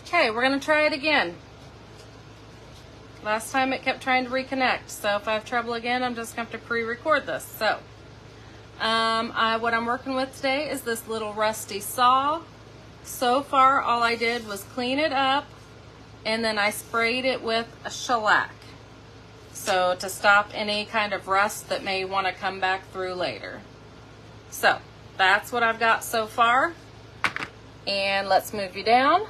Okay, we're gonna try it again. Last time it kept trying to reconnect, so if I have trouble again, I'm just gonna have to pre-record this. So, what I'm working with today is this little rusty saw. So far, all I did was clean it up, and then I sprayed it with a shellac. So to stop any kind of rust that may want to come back through later. So that's what I've got so far. And let's move you down.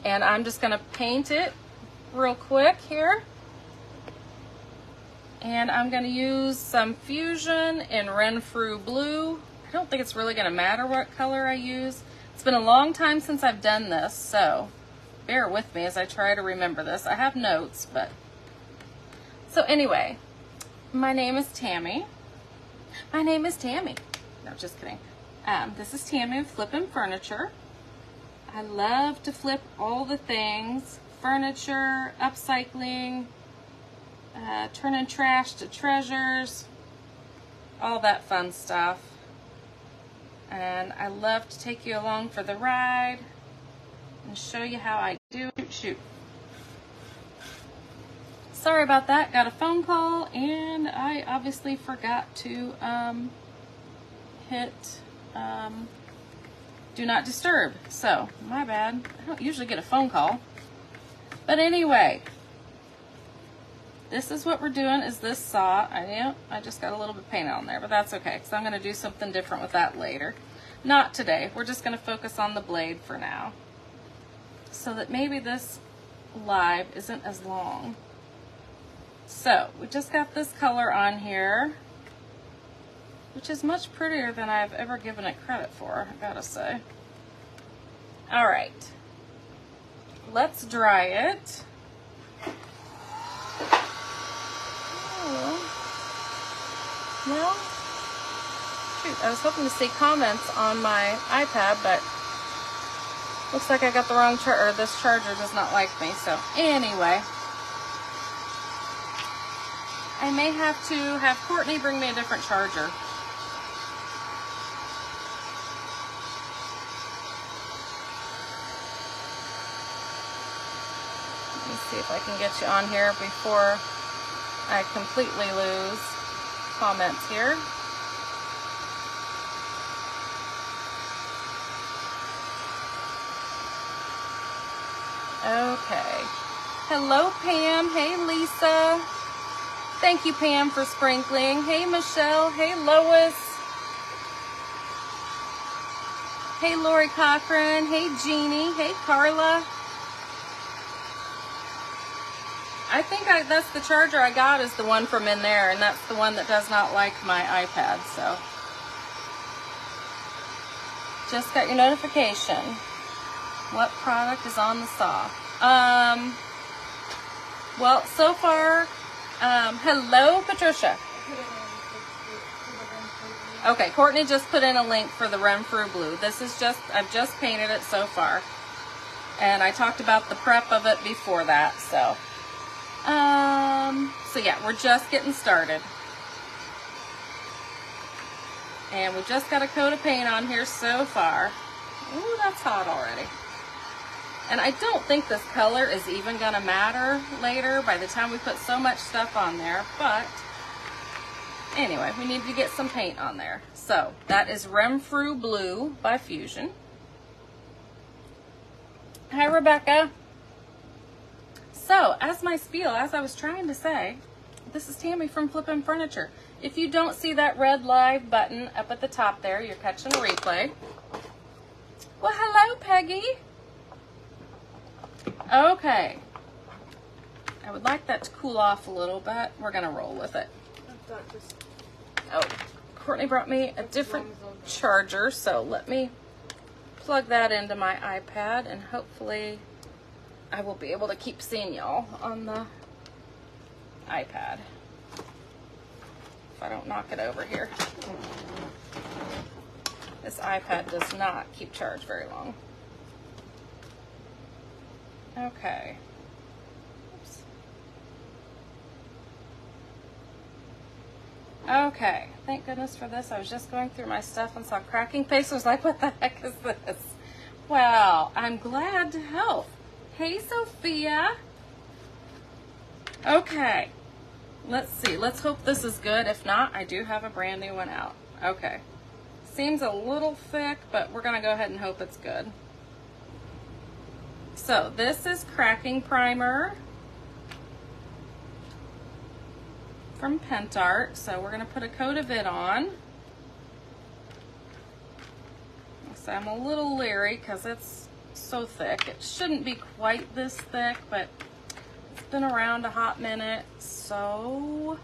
And I'm just going to paint it real quick here. And I'm going to use some Fusion in Renfrew Blue. I don't think it's really going to matter what color I use. It's been a long time since I've done this, so bear with me as I try to remember this. I have notes, but... So anyway, my name is Tammy. My name is Tammy. No, just kidding. This is Tammy with Flippin' Furniture. I love to flip all the things. Furniture, upcycling, turning trash to treasures, all that fun stuff. And I love to take you along for the ride and show you how I do it. Shoot. Sorry about that, got a phone call and I obviously forgot to hit do not disturb. So, my bad. I don't usually get a phone call. But anyway, this is what we're doing is this saw. I just got a little bit of paint on there, but that's okay because I'm going to do something different with that later. Not today. We're just going to focus on the blade for now. So that maybe this live isn't as long. So, we just got this color on here, which is much prettier than I've ever given it credit for, I gotta say. Alright, let's dry it. Well, shoot, I was hoping to see comments on my iPad, but looks like I got the wrong charger, or this charger does not like me, so anyway. I may have to have Courtney bring me a different charger. Let me see if I can get you on here before I completely lose comments here. Okay. Hello, Pam. Hey, Lisa. Thank you, Pam, for sprinkling. Hey, Michelle. Hey, Lois. Hey, Lori Cochran. Hey, Jeannie. Hey, Carla. I think that's the charger I got is the one from in there, and that's the one that does not like my iPad, so. Just got your notification. What product is on the saw? Well, so far... hello, Patricia. Okay, Courtney just put in a link for the Renfrew Blue. This is just, I've just painted it so far. And I talked about the prep of it before that, so. So yeah, we're just getting started. And we just got a coat of paint on here so far. Ooh, that's hot already. And I don't think this color is even gonna matter later by the time we put so much stuff on there, but anyway, we need to get some paint on there. So that is Renfrew Blue by Fusion. Hi, Rebecca. So as my spiel, as I was trying to say, this is Tammy from Flippin' Furniture. If you don't see that red live button up at the top there, you're catching a replay. Well, hello, Peggy. Okay, I would like that to cool off a little bit. We're gonna roll with it. Oh, Courtney brought me a different charger, so let me plug that into my iPad and hopefully I will be able to keep seeing y'all on the iPad. If I don't knock it over here. This iPad does not keep charged very long. Okay. Oops. Okay, thank goodness for this. I was just going through my stuff and saw cracking paste. I was like, what the heck is this? Well, I'm glad to help. Hey, Sophia. Okay, let's see. Let's hope this is good. If not, I do have a brand new one out. Okay. Seems a little thick, but we're going to go ahead and hope it's good. So this is cracking primer from Pentart. So we're going to put a coat of it on. So I'm a little leery because it's so thick. It shouldn't be quite this thick, but it's been around a hot minute. So,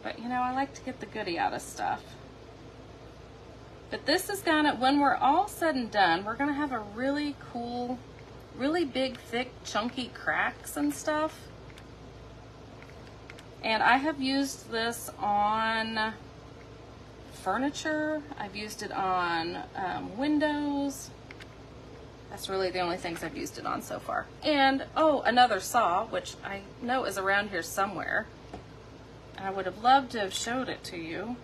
but you know, I like to get the goodie out of stuff. But this is gonna, when we're all said and done, we're gonna have a really cool, really big, thick, chunky cracks and stuff. And I have used this on furniture. I've used it on windows. That's really the only things I've used it on so far. And, oh, another saw, which I know is around here somewhere. I would have loved to have showed it to you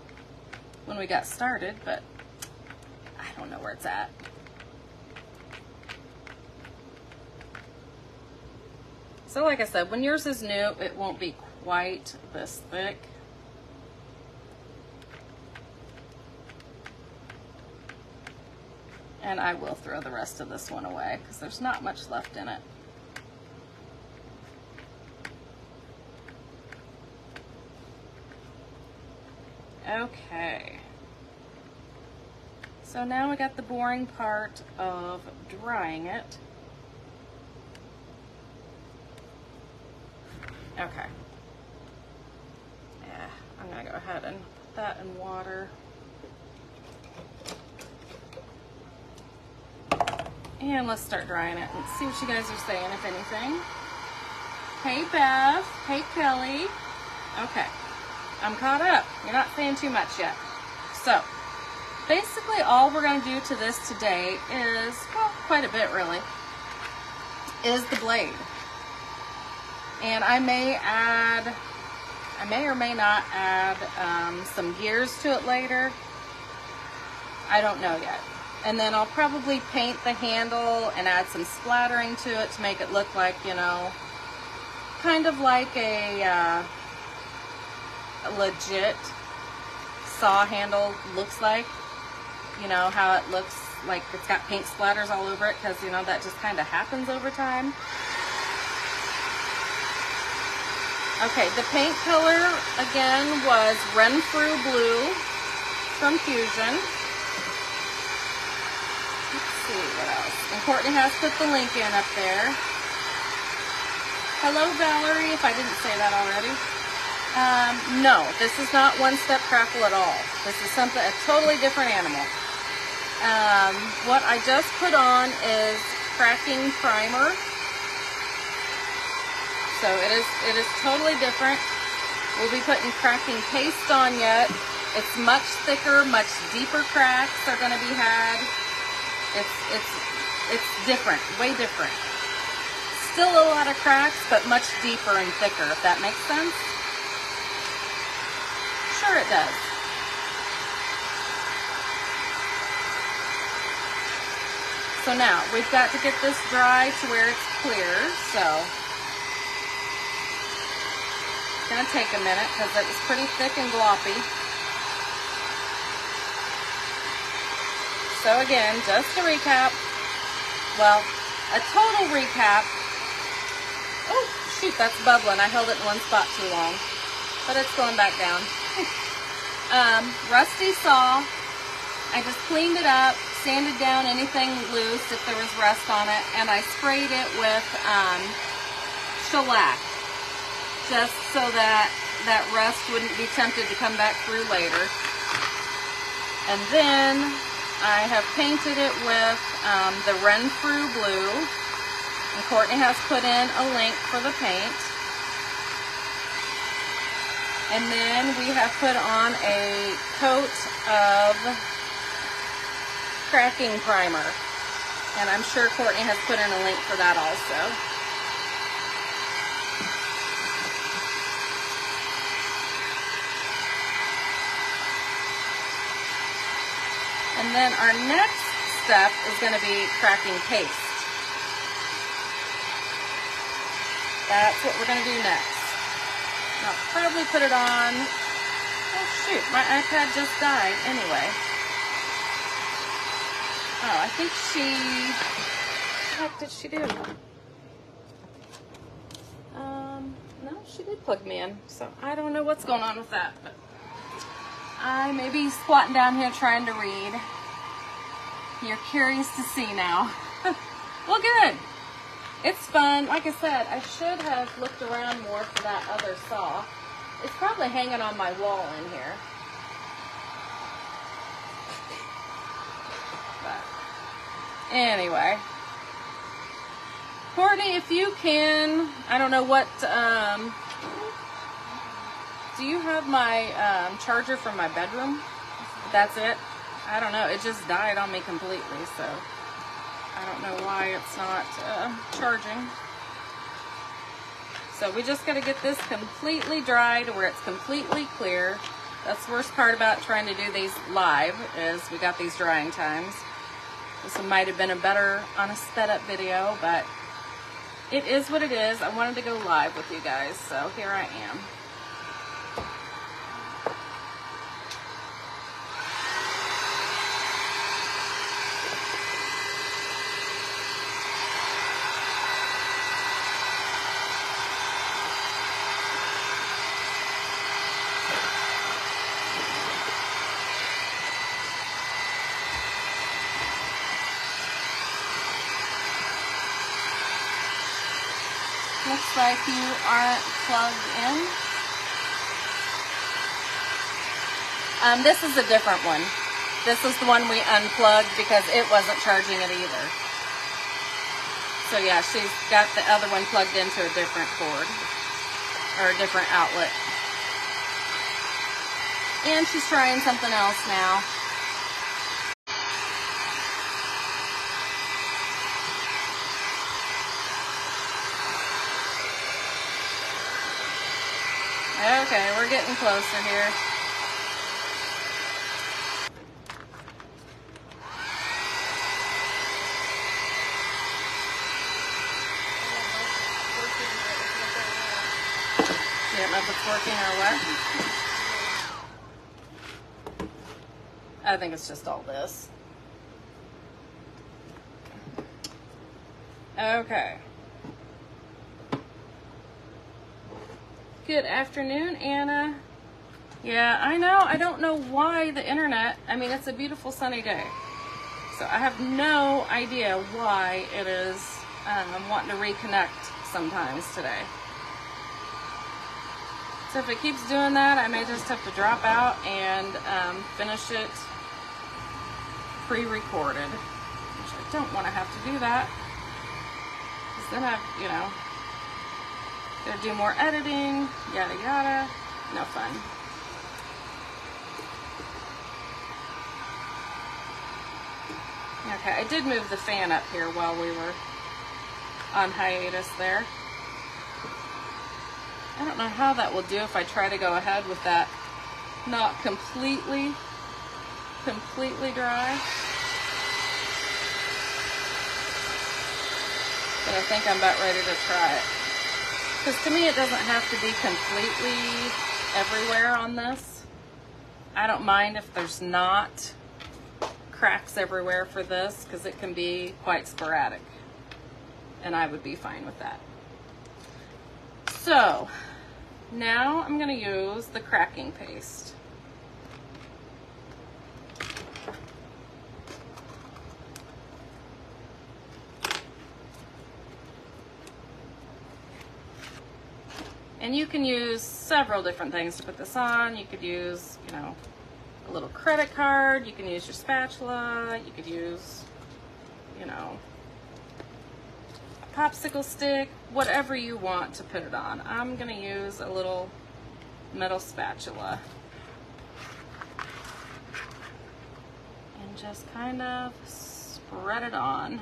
when we got started, but I don't know where it's at. So like I said, when yours is new, it won't be quite this thick. And I will throw the rest of this one away because there's not much left in it. Okay. So now we got the boring part of drying it. Okay. Yeah, I'm gonna go ahead and put that in water. And let's start drying it and see what you guys are saying, if anything. Hey Bev, hey Kelly. Okay, I'm caught up. You're not saying too much yet. So, basically all we're gonna do to this today is, well, quite a bit really, is the blade. And I may or may not add some gears to it later. I don't know yet. And then I'll probably paint the handle and add some splattering to it to make it look like, you know, kind of like a legit saw handle looks like. You know, how it looks like it's got paint splatters all over it, because, you know, that just kind of happens over time. Okay, the paint color, again, was Renfrew Blue from Fusion. Let's see what else. And Courtney has put the link in up there. Hello, Valerie, if I didn't say that already. No, this is not One Step Crackle at all. This is something, a totally different animal. What I just put on is cracking primer. So it is totally different. We'll be putting cracking paste on yet. It's much thicker, much deeper cracks are going to be had. It's different, way different. Still a lot of cracks, but much deeper and thicker, if that makes sense. Sure it does. So now we've got to get this dry to where it's clear. So it's going to take a minute because it was pretty thick and gloppy. So again, just a recap. Well, a total recap. Oh, shoot, that's bubbling. I held it in one spot too long. But it's going back down. Rusty saw. I just cleaned it up, sanded down anything loose if there was rust on it, and I sprayed it with shellac, just so that that rust wouldn't be tempted to come back through later. And then I have painted it with the Renfrew Blue, and Courtney has put in a link for the paint. And then we have put on a coat of cracking primer, and I'm sure Courtney has put in a link for that also. And then our next step is going to be cracking paste. That's what we're going to do next. And I'll probably put it on. Oh shoot, my iPad just died anyway. Oh, I think what the heck did she do? No, she did plug me in, so I don't know what's going on with that, but I may be squatting down here trying to read. You're curious to see now. Well, good. It's fun. Like I said, I should have looked around more for that other saw. It's probably hanging on my wall in here. But anyway. Courtney, if you can, I don't know what, do you have my charger from my bedroom? That's it? I don't know. It just died on me completely, so I don't know why it's not charging. So we just got to get this completely dry to where it's completely clear. That's the worst part about trying to do these live is we got these drying times. This one might have been a better on a sped up video, but it is what it is. I wanted to go live with you guys, so here I am. Looks like you aren't plugged in. This is a different one. This is the one we unplugged because it wasn't charging it either. So yeah, she's got the other one plugged into a different cord or a different outlet. And she's trying something else now. Okay, we're getting closer here. You don't know if it's working or what? I think it's just all this. Okay. Good afternoon, Anna. Yeah, I know. I don't know why the internet, I mean, it's a beautiful sunny day. So I have no idea why it is wanting to reconnect sometimes today. So if it keeps doing that, I may just have to drop out and finish it pre-recorded. Which I don't want to have to do that. Because then I've, you know, gotta do more editing, yada yada. No fun. Okay, I did move the fan up here while we were on hiatus there. I don't know how that will do if I try to go ahead with that not completely dry. But I think I'm about ready to try it. Because to me it doesn't have to be completely everywhere on this. I don't mind if there's not cracks everywhere for this, because it can be quite sporadic. And I would be fine with that. So, now I'm going to use the cracking paste. And you can use several different things to put this on. You could use, you know, a little credit card. You can use your spatula. You could use, you know, a popsicle stick, whatever you want to put it on. I'm going to use a little metal spatula. And just kind of spread it on.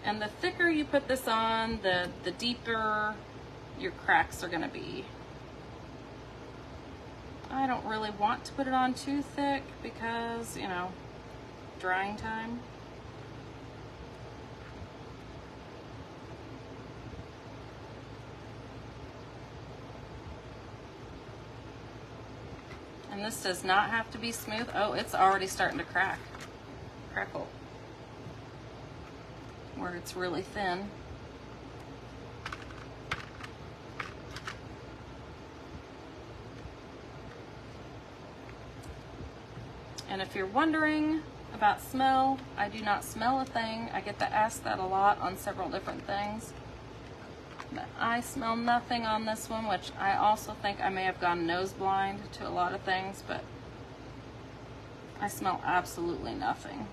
And the thicker you put this on, the deeper your cracks are gonna be. I don't really want to put it on too thick because, you know, drying time. And this does not have to be smooth. Oh, it's already starting to crackle, where it's really thin. And if you're wondering about smell, I do not smell a thing. I get to ask that a lot on several different things. But I smell nothing on this one, which I also think I may have gone nose blind to a lot of things, but I smell absolutely nothing.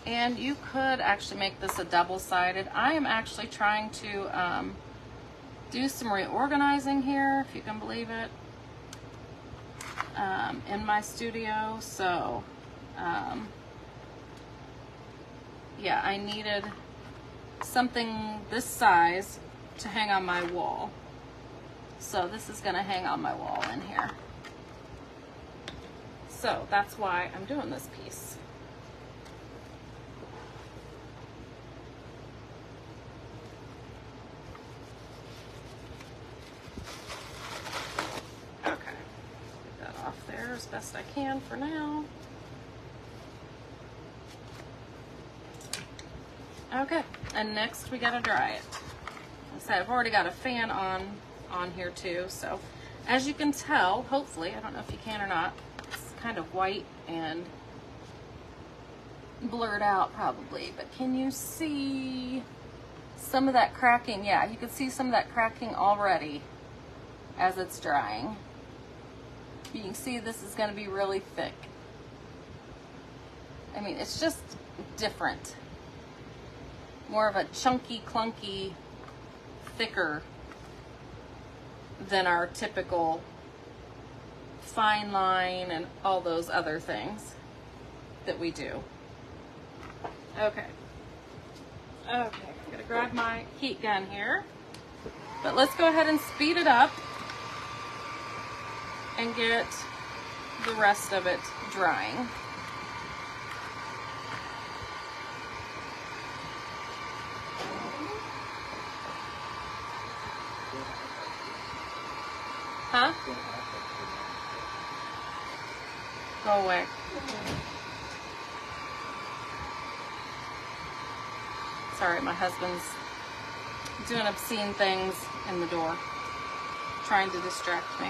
And you could actually make this a double-sided. I am actually trying to do some reorganizing here, if you can believe it, in my studio. So yeah, I needed something this size to hang on my wall. So this is gonna hang on my wall in here. So that's why I'm doing this piece. Okay, get that off there as best I can for now. Okay, and next we gotta dry it. Like I said, I've already got a fan on here too, so as you can tell, hopefully, I don't know if you can or not, it's kind of white and blurred out probably, but can you see some of that cracking? Yeah, you can see some of that cracking already as it's drying. You can see this is going to be really thick. I mean, it's just different. More of a chunky, clunky, thicker than our typical fine line and all those other things that we do. Okay. Okay, I'm gonna grab my heat gun here, but let's go ahead and speed it up and get the rest of it drying. Huh? Go away. Sorry, my husband's doing obscene things in the door, trying to distract me.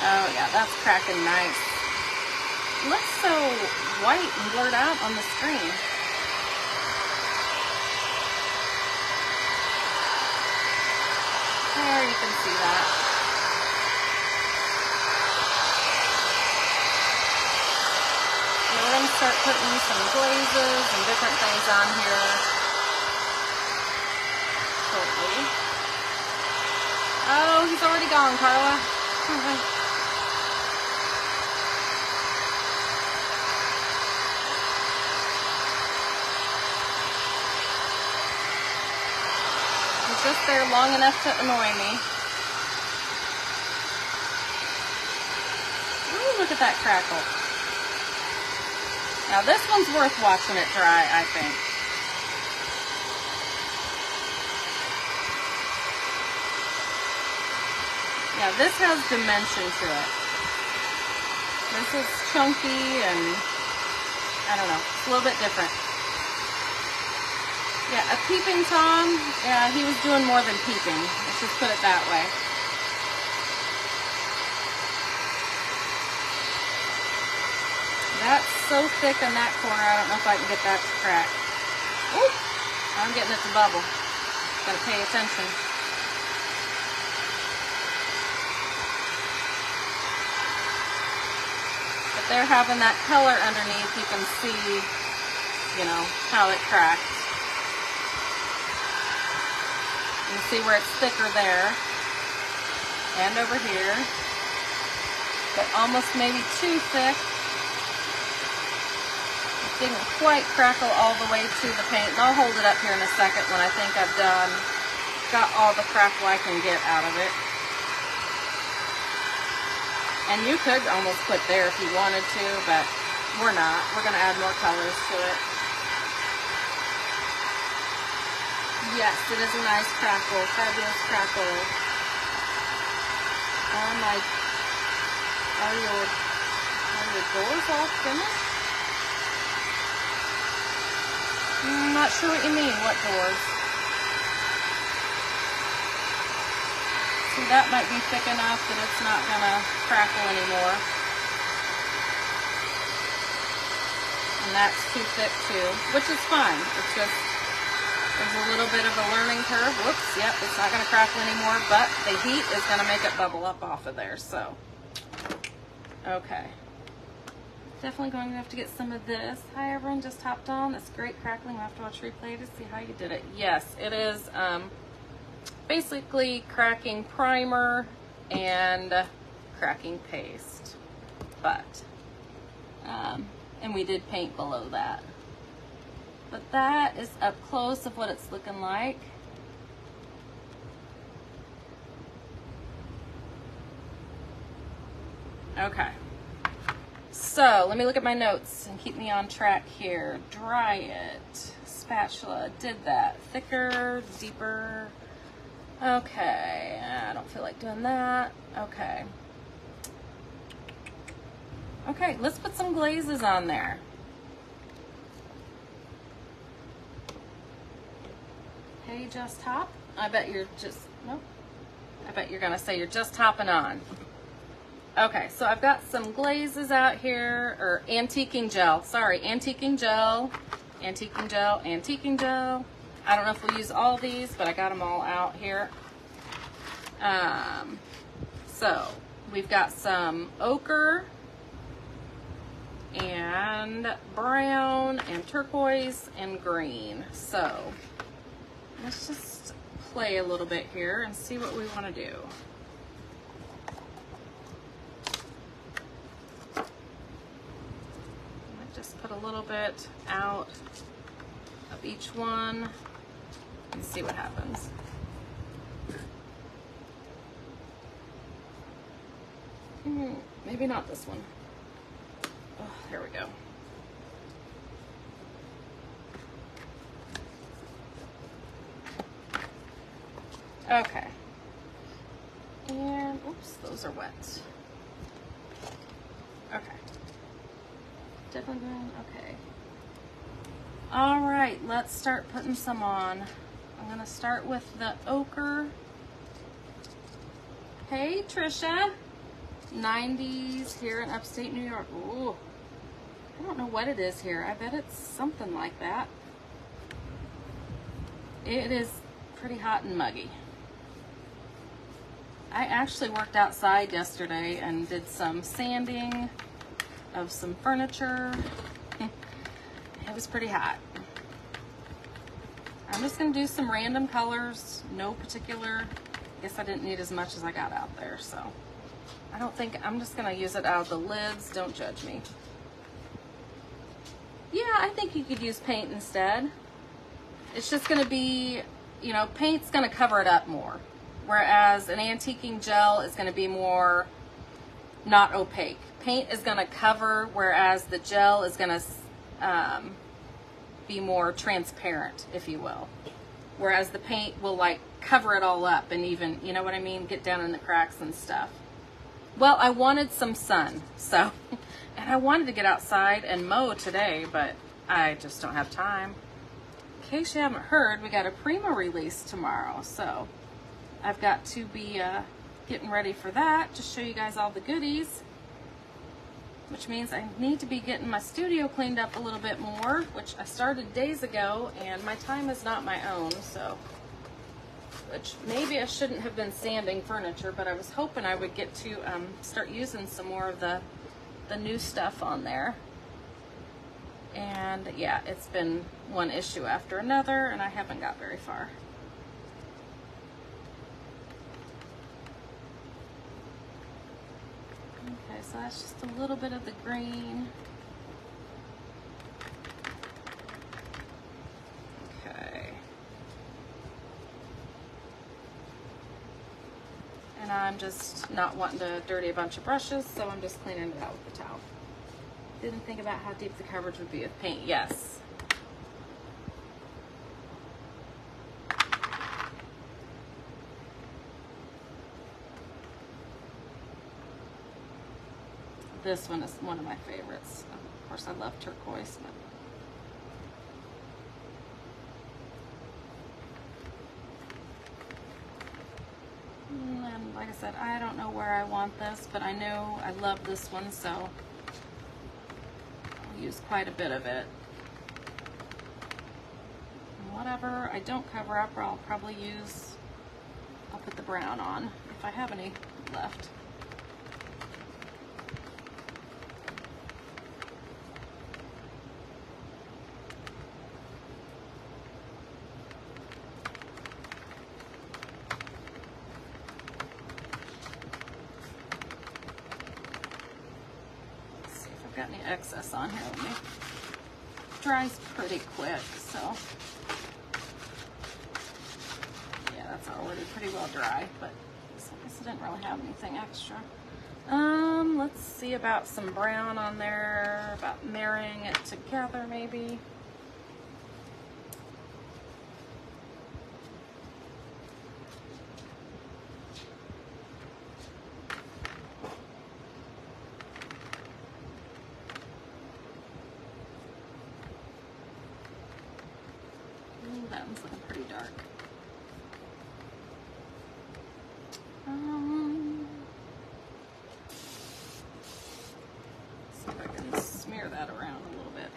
Oh yeah, that's cracking nice. It looks so white and blurred out on the screen. There, you can see that. And we're going to start putting some glazes and different things on here shortly. Oh, he's already gone, Carla. Just there long enough to annoy me. Ooh, look at that crackle. Now this one's worth watching it dry, I think. Yeah, this has dimension to it. This is chunky and I don't know, it's a little bit different. Yeah, a peeping Tom, yeah, he was doing more than peeping. Let's just put it that way. That's so thick in that corner, I don't know if I can get that to crack. Ooh, I'm getting it to bubble. Gotta pay attention. But But they're having that color underneath. You can see, you know, how it cracked. You can see where it's thicker there and over here, but almost maybe too thick. It didn't quite crackle all the way to the paint. And I'll hold it up here in a second when I think I've got all the crackle I can get out of it. And you could almost put there if you wanted to, but we're not. We're going to add more colors to it. Yes, it is a nice crackle, fabulous crackle. Oh my, are your doors all finished? I'm not sure what you mean, what doors? See, that might be thick enough that it's not gonna crackle anymore. And that's too thick too, which is fine. It's just, there's a little bit of a learning curve. Whoops, yep, it's not gonna crackle anymore, but the heat is gonna make it bubble up off of there, so. Okay. Definitely going to have to get some of this. Hi everyone, just hopped on. It's great crackling. We'll have to watch replay to see how you did it. Yes, it is basically cracking primer and cracking paste. But, and we did paint below that. But that is up close of what it's looking like. Okay. So let me look at my notes and keep me on track here. Dry it. Spatula. Did that. Thicker, deeper. Okay. I don't feel like doing that. Okay. Okay, let's put some glazes on there. Hey, just hop. I bet you're just, nope. I bet you're gonna say you're just hopping on. Okay, so I've got some glazes out here, or antiquing gel. Sorry, antiquing gel, antiquing gel, antiquing gel. I don't know if we'll use all these, but I got them all out here. So we've got some ochre and brown and turquoise and green. So let's just play a little bit here and see what we want to do. Just put a little bit out of each one and see what happens. Maybe not this one. Oh, there we go. Okay. And, oops, those are wet. Okay. Definitely green, okay. All right, let's start putting some on. I'm gonna start with the ochre. Hey, Trisha. 90s here in upstate New York. Ooh, I don't know what it is here. I bet it's something like that. It is pretty hot and muggy. I actually worked outside yesterday and did some sanding of some furniture. It was pretty hot. I'm just gonna do some random colors, no particular. Guess I didn't need as much as I got out there, so I don't think, I'm just gonna use it out of the lids. Don't judge me. Yeah, I think you could use paint instead. It's just gonna be, you know, paint's gonna cover it up more, whereas an antiquing gel is gonna be more not opaque. Paint is gonna cover, whereas the gel is gonna be more transparent, if you will. Whereas the paint will like cover it all up and even, you know what I mean, get down in the cracks and stuff. Well, I wanted some sun, so, and I wanted to get outside and mow today, but I just don't have time. In case you haven't heard, we got a Prima release tomorrow, so I've got to be getting ready for that to show you guys all the goodies, which means I need to be getting my studio cleaned up a little bit more, which I started days ago, and my time is not my own, so, which maybe I shouldn't have been sanding furniture, but I was hoping I would get to start using some more of the the new stuff on there. And yeah, it's been one issue after another, and I haven't got very far. Okay, so that's just a little bit of the green. Okay. And I'm just not wanting to dirty a bunch of brushes, so I'm just cleaning it out with the towel. Didn't think about how deep the coverage would be with paint. Yes. This one is one of my favorites. Of course, I love turquoise, but and like I said, I don't know where I want this, but I know I love this one, so I'll use quite a bit of it. And whatever I don't cover up, I'll probably use, I'll put the brown on if I have any left. Got any excess on here with me. Dries pretty quick, so yeah, that's already pretty well dry, but I guess I didn't really have anything extra. Let's see about some brown on there, about marrying it together maybe. That one's looking pretty dark. See if I can smear that around a little bit.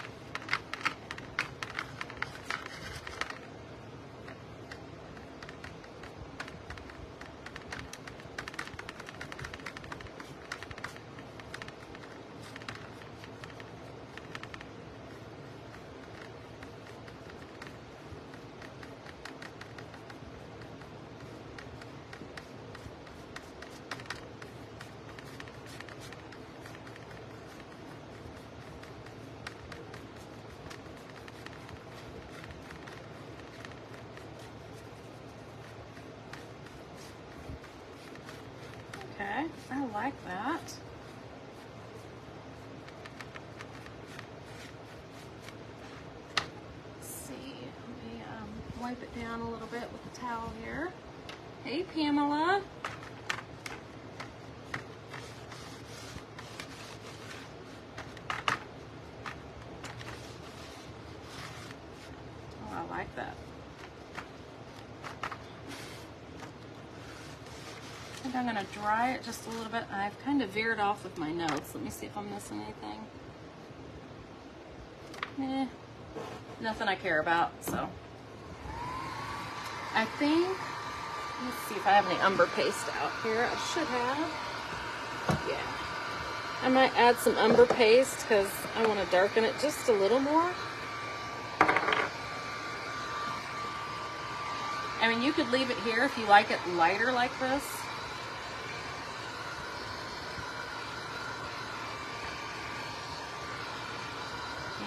Okay, I like that. Let's see, let me wipe it down a little bit with the towel here. Hey, Pamela. Oh, I like that. I think I'm going to dry it just a little bit. I've kind of veered off with my notes. Let me see if I'm missing anything. Nothing I care about, so. I think, let's see if I have any umber paste out here. I should have. Yeah. I might add some umber paste because I want to darken it just a little more. I mean, you could leave it here if you like it lighter like this.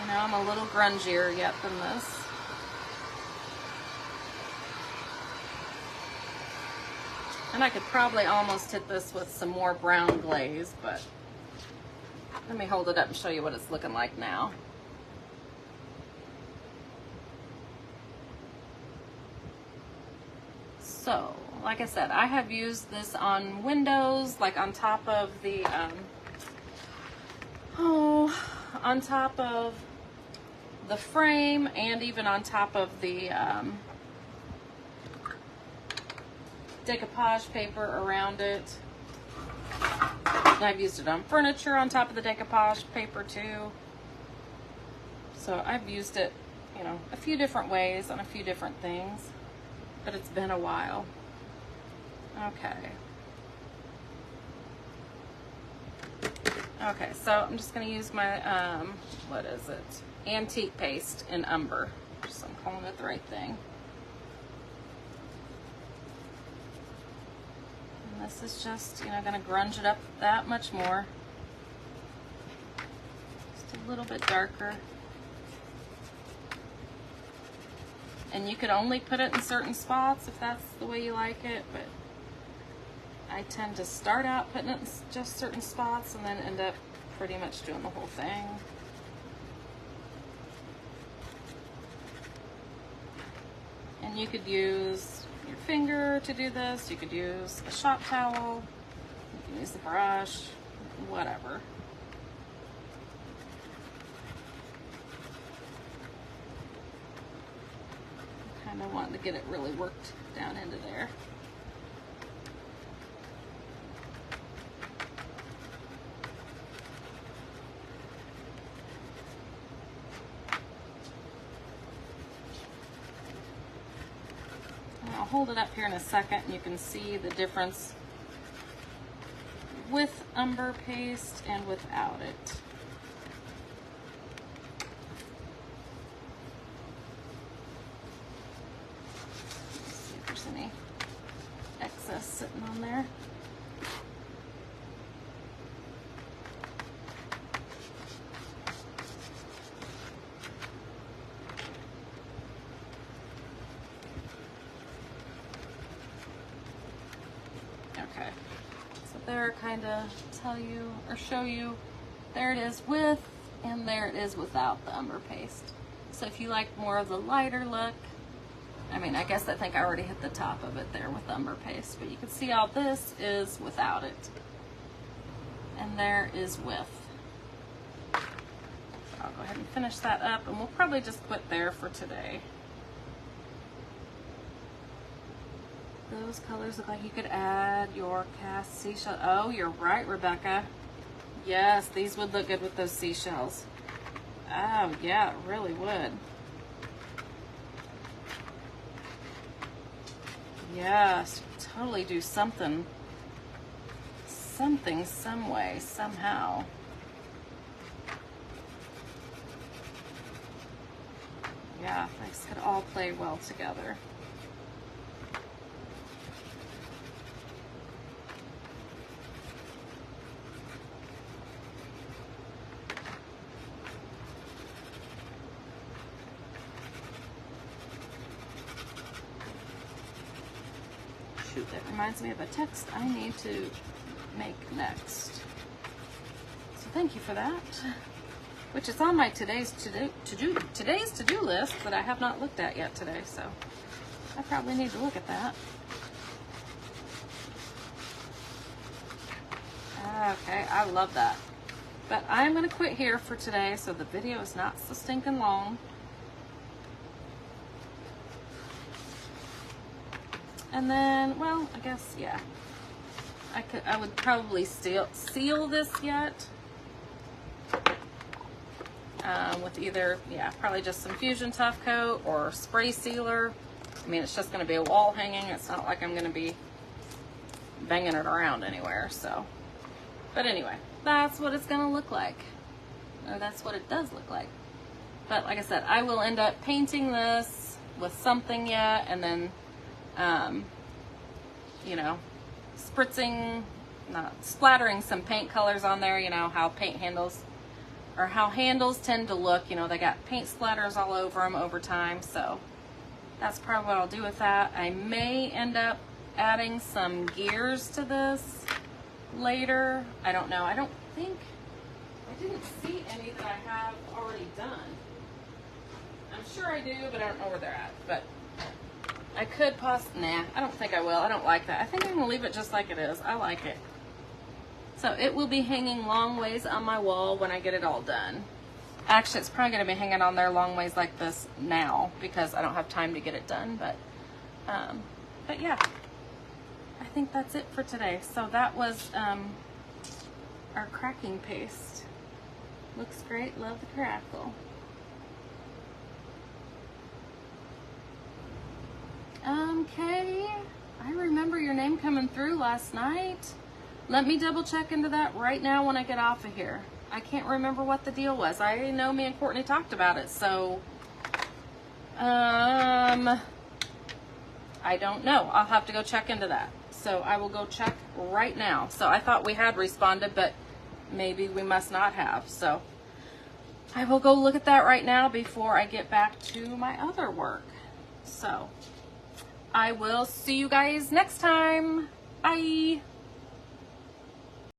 You know, I'm a little grungier yet than this. And I could probably almost hit this with some more brown glaze, but let me hold it up and show you what it's looking like now. So, like I said, I have used this on windows, like on top of the, on top of the frame, and even on top of the decoupage paper around it. I've used it on furniture on top of the decoupage paper too. So I've used it, you know, a few different ways on a few different things, but it's been a while. Okay. Okay, so I'm just going to use my, what is it? Antique paste in umber. So I'm calling it the right thing. And this is just, you know, going to grunge it up that much more. Just a little bit darker. And you could only put it in certain spots if that's the way you like it, but I tend to start out putting it in just certain spots and then end up pretty much doing the whole thing. And you could use your finger to do this, you could use a shop towel, you can use the brush, whatever. Kind of wanting to get it really worked down into there. I'll hold it up here in a second and you can see the difference with umber paste and without it. Let's see if there's any excess sitting on there. Okay, so there, kind of tell you or show you, there it is with, and there it is without the umber paste. So if you like more of the lighter look, I mean, I guess I think I already hit the top of it there with umber paste, but you can see how this is without it, and there is with. So I'll go ahead and finish that up, and we'll probably just quit there for today. Those colors look like you could add your cast seashell. Oh, you're right, Rebecca. Yes, these would look good with those seashells. Oh, yeah, it really would. Yes, totally do something, some way, somehow. Yeah, these could all play well together. Shoot, that reminds me of a text I need to make next. So thank you for that. Which is on my today's to-do list that I have not looked at yet today, so I probably need to look at that. Okay, I love that. But I'm gonna quit here for today so the video is not so stinking long. And then, well, I guess, yeah. I would probably seal this yet. With either, yeah, probably just some Fusion Tough Coat or spray sealer. I mean, it's just going to be a wall hanging. It's not like I'm going to be banging it around anywhere, so. But anyway, that's what it's going to look like. Or that's what it does look like. But like I said, I will end up painting this with something yet, and then, you know, splattering some paint colors on there, you know, how paint handles, or how handles tend to look, you know, they got paint splatters all over them over time, so that's probably what I'll do with that. I may end up adding some gears to this later. I don't know. I don't think, I didn't see any that I have already done. I'm sure I do, but I don't know where they're at. But I could nah, I don't think I will. I don't like that. I think I'm going to leave it just like it is. I like it. So it will be hanging long ways on my wall when I get it all done. Actually, it's probably going to be hanging on there long ways like this now because I don't have time to get it done. But yeah, I think that's it for today. So that was our cracking paste. Looks great. Love the crackle. Okay, I remember your name coming through last night. Let me double check into that right now when I get off of here. I can't remember what the deal was. I know me and Courtney talked about it, so I don't know. I'll have to go check into that. So I will go check right now. So I thought we had responded, but maybe we must not have. So I will go look at that right now before I get back to my other work. So I will see you guys next time. Bye.